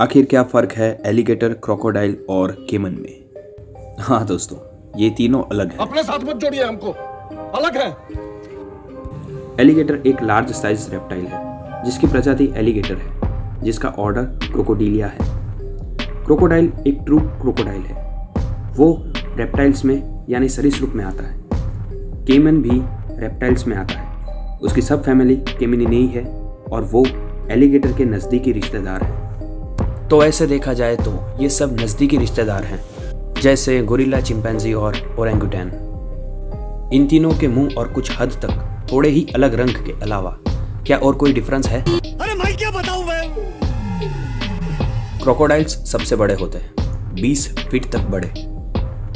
आखिर क्या फ़र्क है एलिगेटर, क्रोकोडाइल और केमन में? हाँ दोस्तों, ये तीनों अलग हैं। अपने साथ मत जोड़िए हमको, अलग है। एलिगेटर एक लार्ज साइज रेप्टाइल है जिसकी प्रजाति एलिगेटर है, जिसका ऑर्डर क्रोकोडीलिया है। क्रोकोडाइल एक ट्रू क्रोकोडाइल है, वो रेप्टाइल्स में यानी सरीसृप में आता है। केमन भी रेप्टाइल्स में आता है, उसकी सब फैमिली केमिनिनेई है और वो एलिगेटर के नज़दीकी रिश्तेदार हैं। तो ऐसे देखा जाए तो ये सब नज़दीकी रिश्तेदार हैं, जैसे गोरिल्ला, चिंपैंजी और ओरेंगुटैन। इन तीनों के मुंह और कुछ हद तक थोड़े ही अलग रंग के अलावा क्या और कोई डिफरेंस है? अरे मैं क्या बताऊं मैं? क्रोकोडाइल्स सबसे बड़े होते हैं, 20 फीट तक बड़े।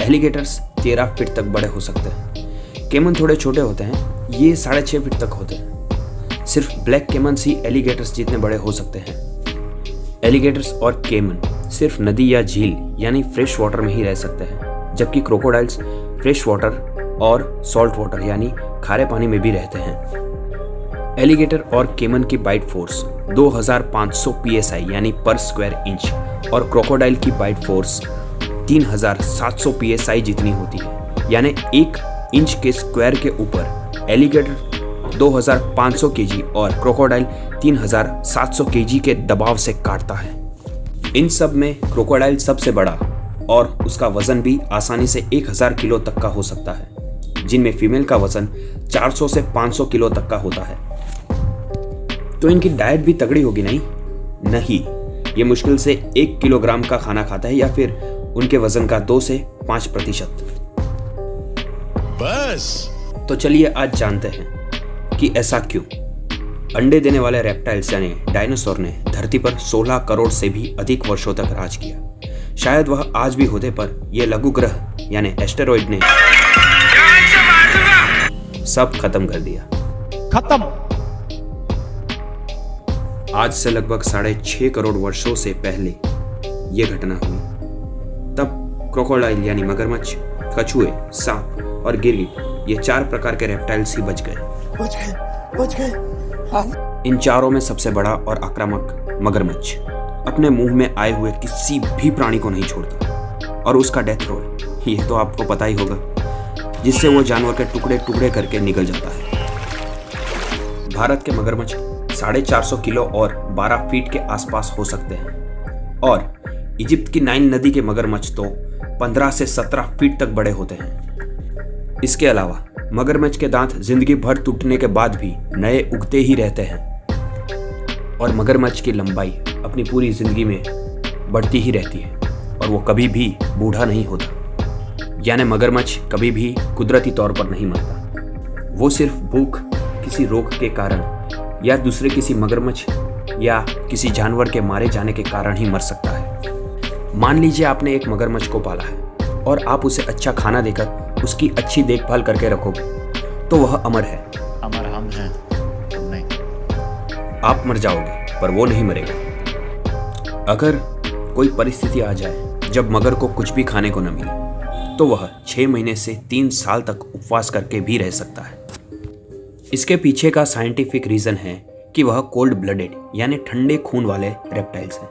एलिगेटर्स 13 फीट तक बड़े हो सकते हैं। केमन थोड़े छोटे होते हैं, ये 6.5 फीट तक होते हैं। सिर्फ ब्लैक केमन ही एलिगेटर्स जितने बड़े हो सकते हैं। एलिगेटर्स और केमन सिर्फ नदी या झील यानी फ्रेश वाटर में ही रह सकते हैं, जबकि क्रोकोडाइल्स फ्रेश वाटर और सॉल्ट वाटर यानी खारे पानी में भी रहते हैं। एलिगेटर और केमन की बाइट फोर्स 2500 psi यानी पर स्क्वायर इंच और क्रोकोडाइल की बाइट फोर्स 3700 psi जितनी होती है, यानी 1 इंच के स्क्वायर के ऊपर एलिगेटर 2500 kg और क्रोकोडाइल 3700 kg के दबाव से काटता है। इन सब में क्रोकोडाइल सबसे बड़ा और उसका वजन भी आसानी से 1000 किलो तक का हो सकता है, जिनमें फीमेल का वजन 400 से 500 किलो तक का होता है। तो इनकी डाइट भी तगड़ी होगी नहीं, ये मुश्किल से 1 किलोग्राम का खाना खाता है या फिर उनके वजन का 2 से 5%। बस तो चलिए आज जानते हैं कि ऐसा क्यों। अंडे देने वाले रेप्टाइल्स यानी डायनासोर ने धरती पर 16 करोड़ से भी अधिक वर्षों तक राज किया। शायद वह आज भी होते, पर यह लघु ग्रह यानी एस्टेरॉइड ने सब खत्म कर दिया। खत्म। आज से लगभग 6.5 करोड़ वर्षों से पहले यह घटना हुई। तब क्रोकोडाइल यानी मगरमच्छ, कछुए, सांप और गिरगिट ये 4 प्रकार के रेप्टाइल्स ही बच गए। इन चारों में सबसे बड़ा और आक्रामक मगरमच्छ अपने मुंह में आए हुए किसी भी प्राणी को नहीं छोड़ता और उसका डेथ रोल ये तो आपको पता ही होगा, जिससे वो जानवर के टुकड़े टुकड़े करके निकल जाता है। भारत के मगरमच्छ 450 किलो और 12 फीट के आसपास हो सकते हैं और इजिप्ट की नाइल नदी के मगरमच्छ तो 15 से 17 फीट तक बड़े होते हैं। इसके अलावा मगरमच्छ के दांत जिंदगी भर टूटने के बाद भी नए उगते ही रहते हैं और मगरमच्छ की लंबाई अपनी पूरी जिंदगी में बढ़ती ही रहती है और वो कभी भी बूढ़ा नहीं होता। यानी मगरमच्छ कभी भी कुदरती तौर पर नहीं मरता, वो सिर्फ भूख, किसी रोग के कारण या दूसरे किसी मगरमच्छ या किसी जानवर के मारे जाने के कारण ही मर सकता है। मान लीजिए आपने एक मगरमच्छ को पाला है और आप उसे अच्छा खाना देकर उसकी अच्छी देखभाल करके रखोगे तो वह अमर है। अमर हम हैं, तुम नहीं। आप मर जाओगे पर वो नहीं मरेगा। अगर कोई परिस्थिति आ जाए जब मगर को कुछ भी खाने को न मिले तो वह 6 महीने से 3 साल तक उपवास करके भी रह सकता है। इसके पीछे का साइंटिफिक रीजन है कि वह कोल्ड ब्लडेड यानी ठंडे खून वाले रेप्टाइल्स हैं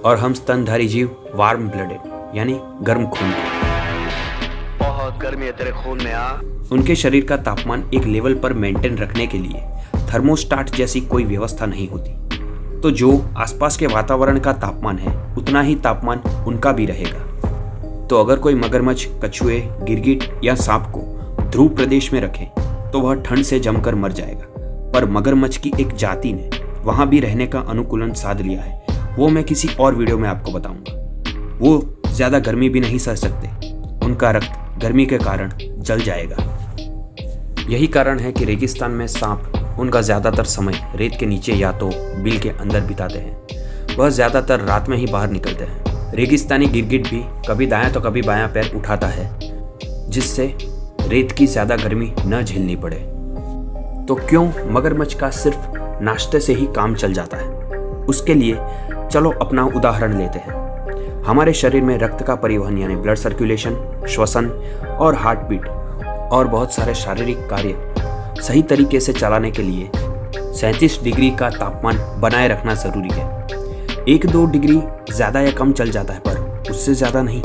और हम स्तनधारी जीव वार्म ब्लडेड यानी गर्म खून के। गर्मी है तेरे खून में आ। उनके शरीर का तापमान एक लेवल पर मेंटेन रखने के लिए थर्मोस्टाट जैसी कोई व्यवस्था नहीं होती, तो जो आसपास के वातावरण का तापमान है उतना ही तापमान उनका भी रहेगा। तो अगर कोई मगरमच्छ, कछुए, गिरगिट या सांप को ध्रुव प्रदेश में रखे तो वह ठंड से जमकर मर जाएगा, पर मगरमच्छ की एक जाति ने वहां भी रहने का अनुकूलन साध लिया है। वो मैं किसी और वीडियो में आपको बताऊंगा। वो ज्यादा गर्मी भी नहीं सह सकते, उनका रक्त गर्मी के कारण जल जाएगा। यही कारण है कि रेगिस्तान में सांप उनका ज्यादातर समय रेत के नीचे या तो बिल के अंदर बिताते हैं। वह ज्यादातर रात में ही बाहर निकलते हैं। रेगिस्तानी गिरगिट भी कभी दायां तो कभी बायां पैर उठाता है, जिससे रेत की ज्यादा गर्मी न झेलनी पड़े। तो क्यों मगरमच्छ का सिर्फ नाश्ते से ही काम चल जाता है? उसके लिए चलो अपना उदाहरण लेते हैं। हमारे शरीर में रक्त का परिवहन यानी ब्लड सर्कुलेशन, श्वसन और हार्ट बीट और बहुत सारे शारीरिक कार्य सही तरीके से चलाने के लिए 37 डिग्री का तापमान बनाए रखना जरूरी है। 1-2 डिग्री ज़्यादा या कम चल जाता है, पर उससे ज़्यादा नहीं।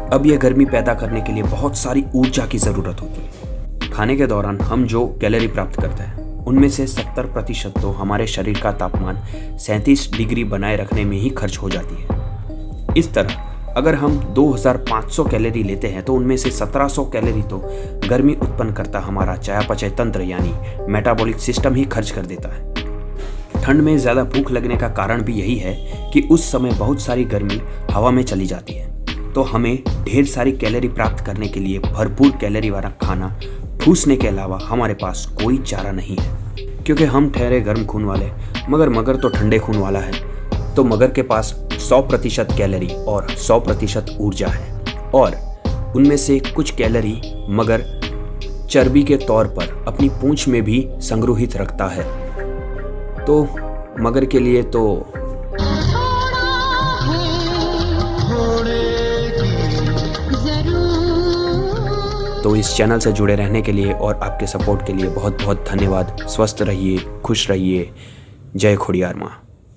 अब यह गर्मी पैदा करने के लिए बहुत सारी ऊर्जा की ज़रूरत होती है। खाने के दौरान हम जो कैलोरी प्राप्त करते हैं उनमें से 70% तो हमारे शरीर का तापमान 37 डिग्री बनाए रखने में ही खर्च हो जाती है। इस तरह अगर हम 2500 कैलोरी लेते हैं तो उनमें से 1700 कैलोरी तो गर्मी उत्पन्न करता हमारा चयापचय तंत्र यानी मेटाबॉलिक सिस्टम ही खर्च कर देता है। ठंड में ज़्यादा भूख लगने का कारण भी यही है कि उस समय बहुत सारी गर्मी हवा में चली जाती है, तो हमें ढेर सारी कैलोरी प्राप्त करने के लिए भरपूर कैलोरी वाला खाना ठूसने के अलावा हमारे पास कोई चारा नहीं है। क्योंकि हम ठहरे गर्म खून वाले, मगर मगर तो ठंडे खून वाला है, तो मगर के पास 100% कैलोरी और 100% ऊर्जा है, और उनमें से कुछ कैलोरी मगर चर्बी के तौर पर अपनी पूंछ में भी संग्रहित रखता है। तो मगर के लिए तो इस चैनल से जुड़े रहने के लिए और आपके सपोर्ट के लिए बहुत बहुत धन्यवाद। स्वस्थ रहिए, खुश रहिए। जय खोडियार माँ।